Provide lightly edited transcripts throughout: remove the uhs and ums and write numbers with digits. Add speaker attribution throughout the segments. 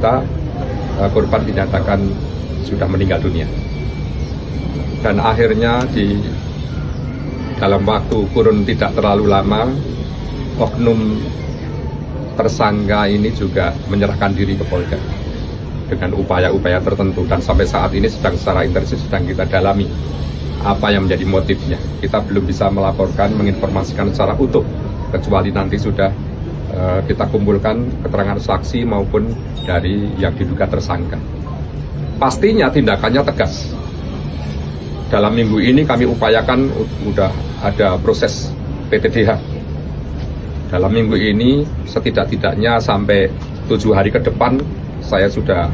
Speaker 1: berita korban dinyatakan sudah meninggal dunia. Dan akhirnya di dalam waktu kurun tidak terlalu lama, oknum tersangka ini juga menyerahkan diri ke Polda dengan upaya-upaya tertentu, dan sampai saat ini secara intensif sedang kita dalami apa yang menjadi motifnya. Kita belum bisa melaporkan, menginformasikan secara utuh, kecuali nanti sudah kita kumpulkan keterangan saksi maupun dari yang diduga tersangka. Pastinya tindakannya tegas. Dalam minggu ini kami upayakan sudah ada proses PTDH. Dalam minggu ini setidak-tidaknya sampai 7 hari ke depan saya sudah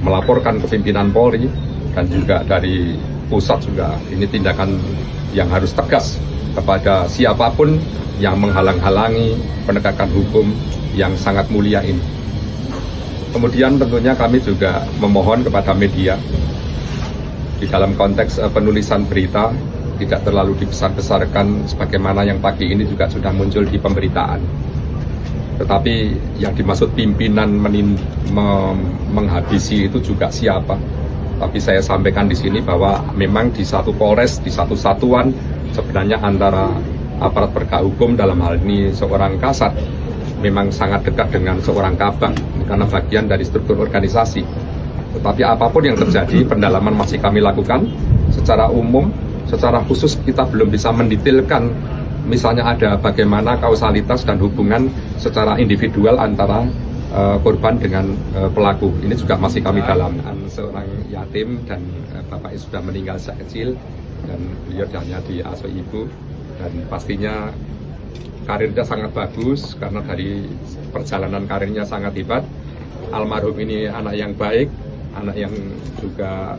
Speaker 1: melaporkan ke pimpinan Polri dan juga dari pusat juga. Ini tindakan yang harus tegas kepada siapapun yang menghalang-halangi penegakan hukum yang sangat mulia ini. Kemudian tentunya kami juga memohon kepada media di dalam konteks penulisan berita tidak terlalu dibesar-besarkan sebagaimana yang pagi ini juga sudah muncul di pemberitaan. Tetapi yang dimaksud pimpinan menghabisi itu juga siapa? Tapi saya sampaikan di sini bahwa memang di satu Polres, di satu satuan sebenarnya antara aparat penegak hukum dalam hal ini seorang Kasat memang sangat dekat dengan seorang Kabang karena bagian dari struktur organisasi. Tetapi apapun yang terjadi, pendalaman masih kami lakukan secara umum, secara khusus kita belum bisa mendetailkan misalnya ada bagaimana kausalitas dan hubungan secara individual antara korban dengan pelaku. Ini juga masih kami dalam. Seorang yatim dan bapaknya sudah meninggal sejak kecil dan beliau hanya diasuh ibu, dan pastinya karirnya sangat bagus karena dari perjalanan karirnya sangat hebat. Almarhum ini anak yang baik, anak yang juga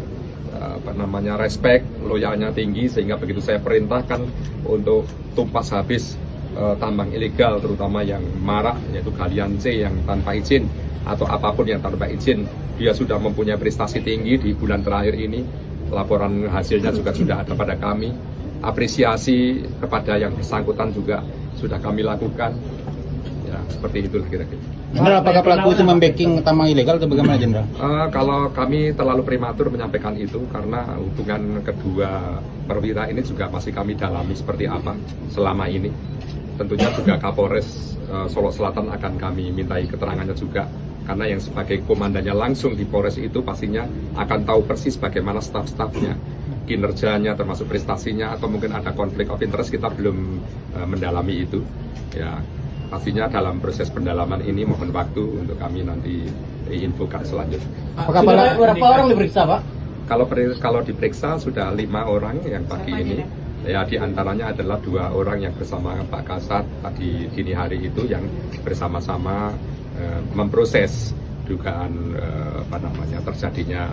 Speaker 1: respect, loyalnya tinggi, sehingga begitu saya perintahkan untuk tumpas habis tambang ilegal terutama yang marak yaitu galian C yang tanpa izin atau apapun yang tanpa izin, dia sudah mempunyai prestasi tinggi di bulan terakhir ini. Laporan hasilnya juga sudah ada pada kami. Apresiasi kepada yang bersangkutan juga sudah kami lakukan. Ya, seperti itu kira-kira.
Speaker 2: Jenderal, apakah pelaku itu membacking tambang ilegal atau bagaimana, Jenderal?
Speaker 1: Kalau kami terlalu prematur menyampaikan itu karena hubungan kedua perwira ini juga masih kami dalami seperti apa selama ini. Tentunya juga Kapolres Solo Selatan akan kami mintai keterangannya juga, karena yang sebagai komandannya langsung di Polres itu pastinya akan tahu persis bagaimana staf-stafnya, kinerjanya termasuk prestasinya, atau mungkin ada konflik of interest, kita belum mendalami itu. Ya, pastinya dalam proses pendalaman ini mohon waktu untuk kami nanti infokan selanjutnya.
Speaker 3: Sudah berapa orang diperiksa, Pak?
Speaker 1: Kalau diperiksa sudah 5 orang yang pagi ini. Ya, di antaranya adalah 2 orang yang bersama Pak Kasat tadi dini hari itu yang bersama-sama memproses dugaan terjadinya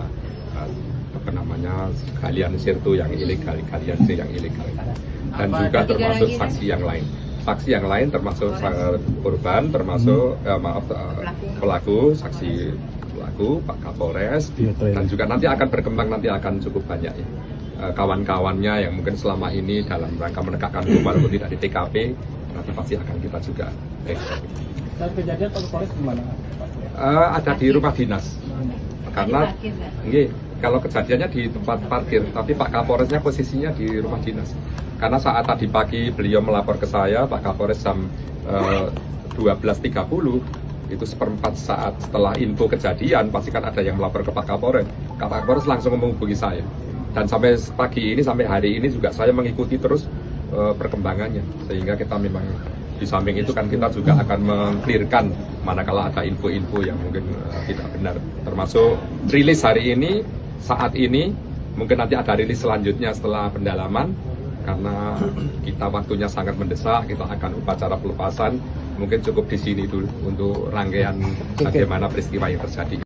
Speaker 1: galian sirtu yang ilegal, galian C yang ilegal, dan juga termasuk saksi yang lain. Saksi yang lain termasuk korban, termasuk pelaku, saksi pelaku, Pak Kapolres, dan juga nanti akan berkembang, nanti akan cukup banyak ya. Kawan-kawannya yang mungkin selama ini dalam rangka menegakkan hukum walaupun tidak di TKP, nanti pasti akan kita juga
Speaker 3: Saat kejadian Pak Kapolres di mana?
Speaker 1: ada di rumah dinas. Karena kalau kejadiannya di tempat parkir, tapi Pak Kapolresnya posisinya di rumah dinas. Karena saat tadi pagi beliau melapor ke saya, Pak Kapolres jam 12.30, itu seperempat saat setelah info kejadian, pasti kan ada yang melapor ke Pak Kapolres. Pak Kapolres langsung menghubungi saya. Dan sampai pagi ini, sampai hari ini juga saya mengikuti terus perkembangannya. Sehingga kita memang di samping itu kan kita juga akan meng-clearkan manakala ada info-info yang mungkin tidak benar. Termasuk rilis hari ini, saat ini, mungkin nanti ada rilis selanjutnya setelah pendalaman. Karena kita waktunya sangat mendesak, kita akan upacara pelepasan. Mungkin cukup di sini dulu untuk rangkaian bagaimana peristiwa yang terjadi.